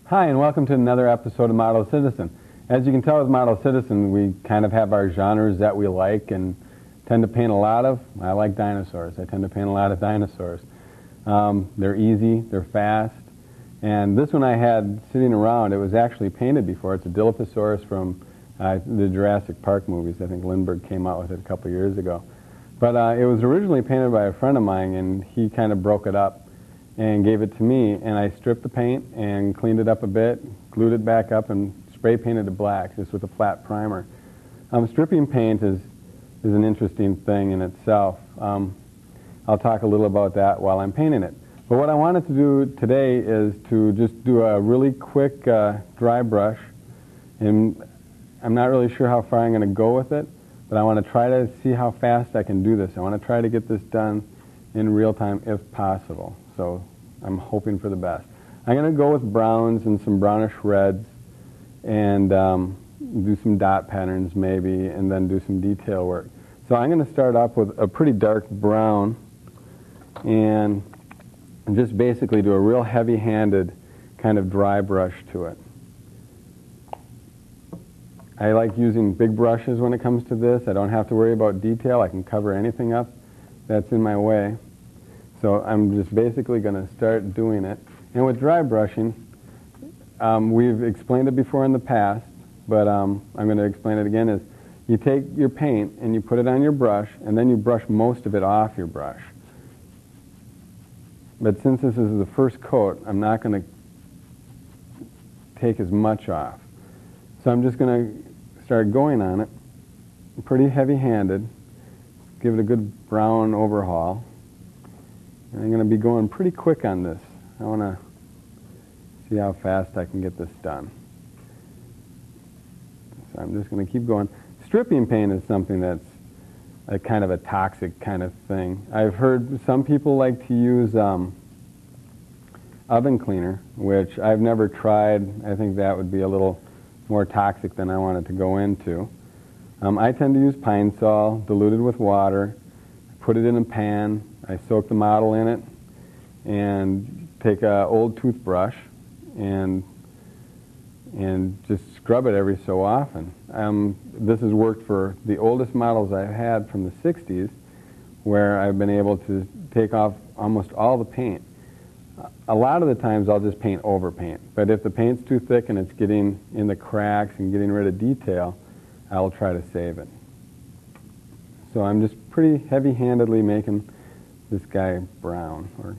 Hi, and welcome to another episode of Model Citizen. As you can tell with Model Citizen, we kind of have our genres that we like and tend to paint a lot of. I like dinosaurs. I tend to paint a lot of dinosaurs. They're easy, they're fast, and this one I had sitting around, it was actually painted before. It's a Dilophosaurus from the Jurassic Park movies. I think Lindbergh came out with it a couple years ago. But it was originally painted by a friend of mine, and he kind of broke it up and gave it to me, and I stripped the paint and cleaned it up a bit, glued it back up, and spray painted it black just with a flat primer. Stripping paint is an interesting thing in itself. I'll talk a little about that while I'm painting it. But what I wanted to do today is to just do a really quick dry brush, and I'm not really sure how far I'm going to go with it, but I want to try to see how fast I can do this. I want to try to get this done in real time if possible. So I'm hoping for the best. I'm going to go with browns and some brownish reds and do some dot patterns maybe, and then do some detail work. So I'm going to start off with a pretty dark brown and just basically do a real heavy-handed kind of dry brush to it. I like using big brushes when it comes to this. I don't have to worry about detail. I can cover anything up that's in my way. So I'm just basically going to start doing it. And with dry brushing, we've explained it before in the past, but I'm going to explain it again, is you take your paint and you put it on your brush, and then you brush most of it off your brush. But since this is the first coat, I'm not going to take as much off. So I'm just going to start going on it, pretty heavy-handed, give it a good brown overhaul. And I'm going to be going pretty quick on this. I want to see how fast I can get this done. So I'm just going to keep going. Stripping paint is something that's a kind of a toxic kind of thing. I've heard some people like to use oven cleaner, which I've never tried. I think that would be a little more toxic than I wanted to go into. I tend to use pine sol diluted with water, put it in a pan. I soak the model in it and take an old toothbrush and just scrub it every so often. This has worked for the oldest models I've had from the 60s, where I've been able to take off almost all the paint. A lot of the times I'll just paint over paint, but if the paint's too thick and it's getting in the cracks and getting rid of detail, I'll try to save it. So I'm just pretty heavy-handedly making this guy brown, or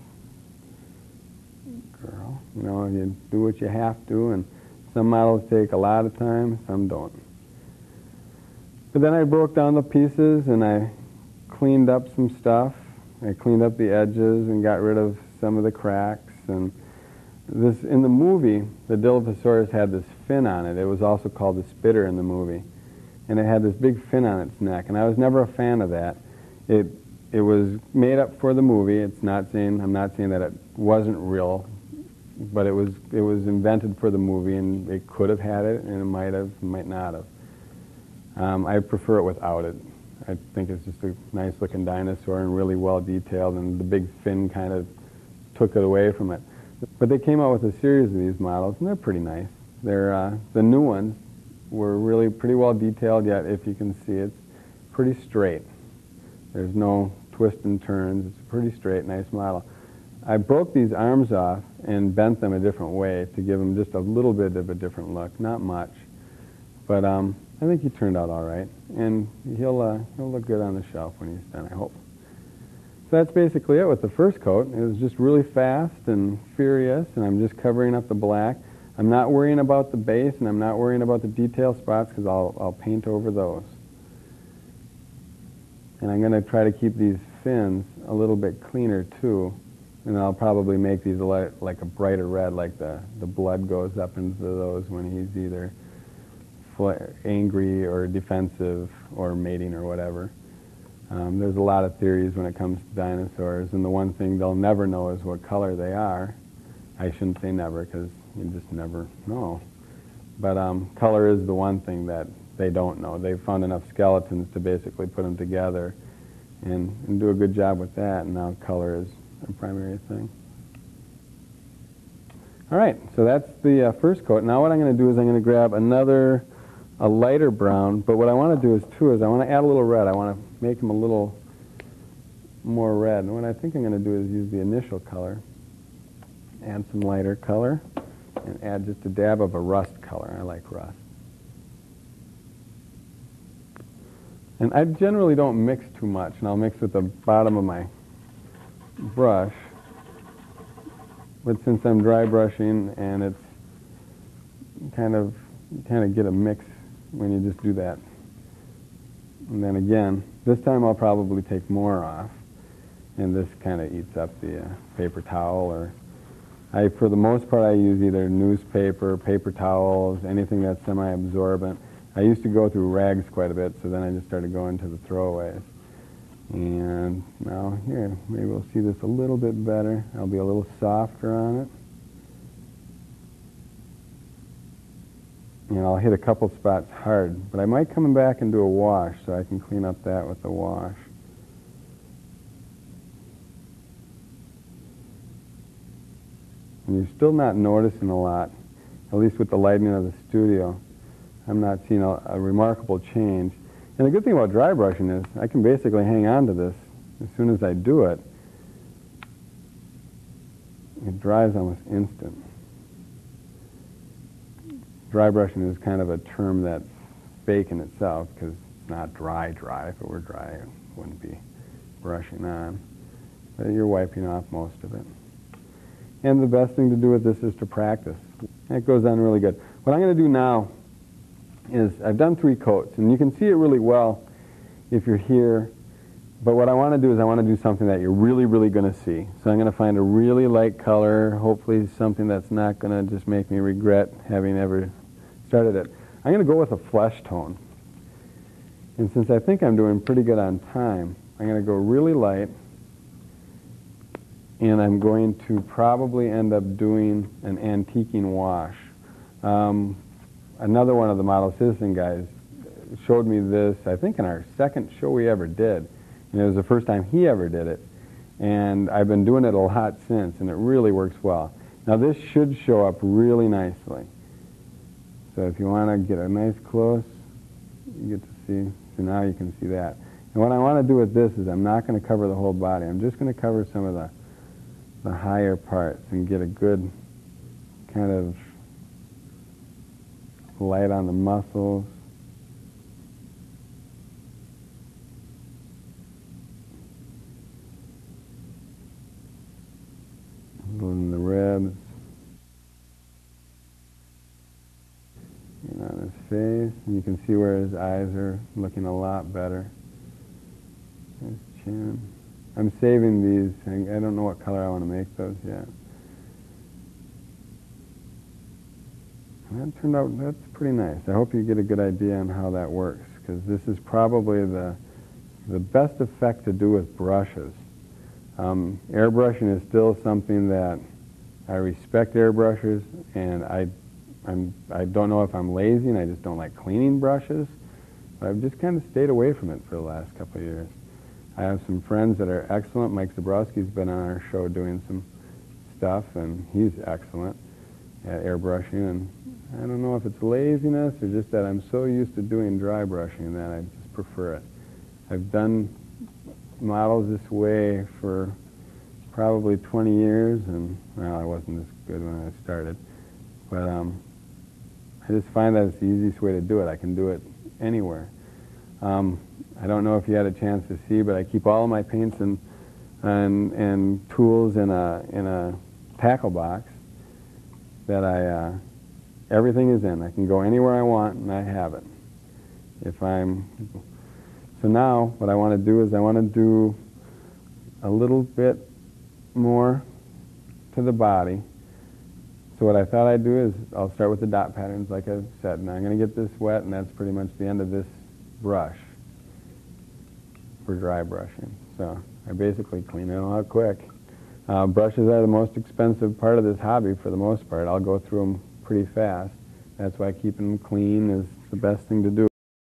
girl. You know, you do what you have to, and some models take a lot of time, some don't. But then I broke down the pieces and I cleaned up some stuff. I cleaned up the edges and got rid of some of the cracks. And this, in the movie, the Dilophosaurus had this fin on it. It was also called the spitter in the movie. And it had this big fin on its neck, and I was never a fan of that. It was made up for the movie. I'm not saying that it wasn't real, but it was invented for the movie, and it could have had it, and it might not have. I prefer it without it. I think it's just a nice looking dinosaur and really well detailed, and the big fin kind of took it away from it. But they came out with a series of these models, and they're pretty nice. They're the new ones were really pretty well detailed, yet if you can see, it's pretty straight. There's no twists and turns. It's a pretty straight, nice model. I broke these arms off and bent them a different way to give them just a little bit of a different look, not much. But I think he turned out all right, and he'll look good on the shelf when he's done, I hope. So that's basically it with the first coat. It was just really fast and furious, and I'm just covering up the black. I'm not worrying about the base, and I'm not worrying about the detail spots because I'll paint over those. And I'm going to try to keep these fins a little bit cleaner too, and I'll probably make these like a brighter red, like the blood goes up into those when he's either angry or defensive or mating or whatever. There's a lot of theories when it comes to dinosaurs, and the one thing they'll never know is what color they are. I shouldn't say never, because you just never know. But color is the one thing that they don't know. They've found enough skeletons to basically put them together and do a good job with that, and now color is a primary thing. All right, so that's the first coat. Now what I'm going to do is I'm going to grab a lighter brown, but what I want to do is I want to add a little red. I want to make them a little more red. And what I think I'm going to do is use the initial color, add some lighter color, and add just a dab of a rust color. I like rust. And I generally don't mix too much, and I'll mix with the bottom of my brush. But since I'm dry brushing, and it's kind of get a mix when you just do that. And then again, this time I'll probably take more off, and this kind of eats up the paper towel, or for the most part I use either newspaper, paper towels, anything that's semi-absorbent. I used to go through rags quite a bit, so then I just started going to the throwaways. And now here, maybe we'll see this a little bit better. I'll be a little softer on it. And I'll hit a couple spots hard, but I might come back and do a wash so I can clean up that with the wash. And you're still not noticing a lot, at least with the lighting of the studio. I'm not seeing a remarkable change. And the good thing about dry brushing is I can basically hang on to this as soon as I do it. It dries almost instant. Dry brushing is kind of a term that's fake in itself because it's not dry. If it were dry, it wouldn't be brushing on. But you're wiping off most of it. And the best thing to do with this is to practice. It goes on really good. What I'm going to do now is I've done 3 coats, and you can see it really well if you're here, but what I want to do is I want to do something that you're really, really going to see. So I'm going to find a really light color, hopefully something that's not going to just make me regret having ever started it. I'm going to go with a flesh tone. And since I think I'm doing pretty good on time, I'm going to go really light, and I'm going to probably end up doing an antiquing wash. Another one of the Model Citizen guys showed me this, I think in our second show we ever did. And it was the first time he ever did it. And I've been doing it a lot since, and it really works well. Now this should show up really nicely. So if you want to get a nice close, you get to see. So now you can see that. And what I want to do with this is I'm not going to cover the whole body. I'm just going to cover some of the higher parts and get a good kind of light on the muscles. In the ribs. And on his face. And you can see where his eyes are looking a lot better. His chin. I'm saving these. I don't know what color I want to make those yet. That turned out, that's pretty nice. I hope you get a good idea on how that works, because this is probably the best effect to do with brushes. Airbrushing is still something that I respect airbrushers, and I don't know if I'm lazy and I just don't like cleaning brushes, but I've just kind of stayed away from it for the last couple of years. I have some friends that are excellent. Mike Zabrowski's been on our show doing some stuff, and he's excellent at airbrushing, and I don't know if it's laziness or just that I'm so used to doing dry brushing that I just prefer it. I've done models this way for probably 20 years, and well, I wasn't this good when I started, but I just find that it's the easiest way to do it. I can do it anywhere. I don't know if you had a chance to see, but I keep all of my paints and tools in a tackle box that everything is in. I can go anywhere I want, and I have it. So now, what I want to do is I want to do a little bit more to the body. So what I thought I'd do is I'll start with the dot patterns, like I said. Now I'm going to get this wet, and that's pretty much the end of this brush for dry brushing. So I basically clean it out quick. Brushes are the most expensive part of this hobby for the most part. I'll go through them pretty fast. That's why keeping them clean is the best thing to do.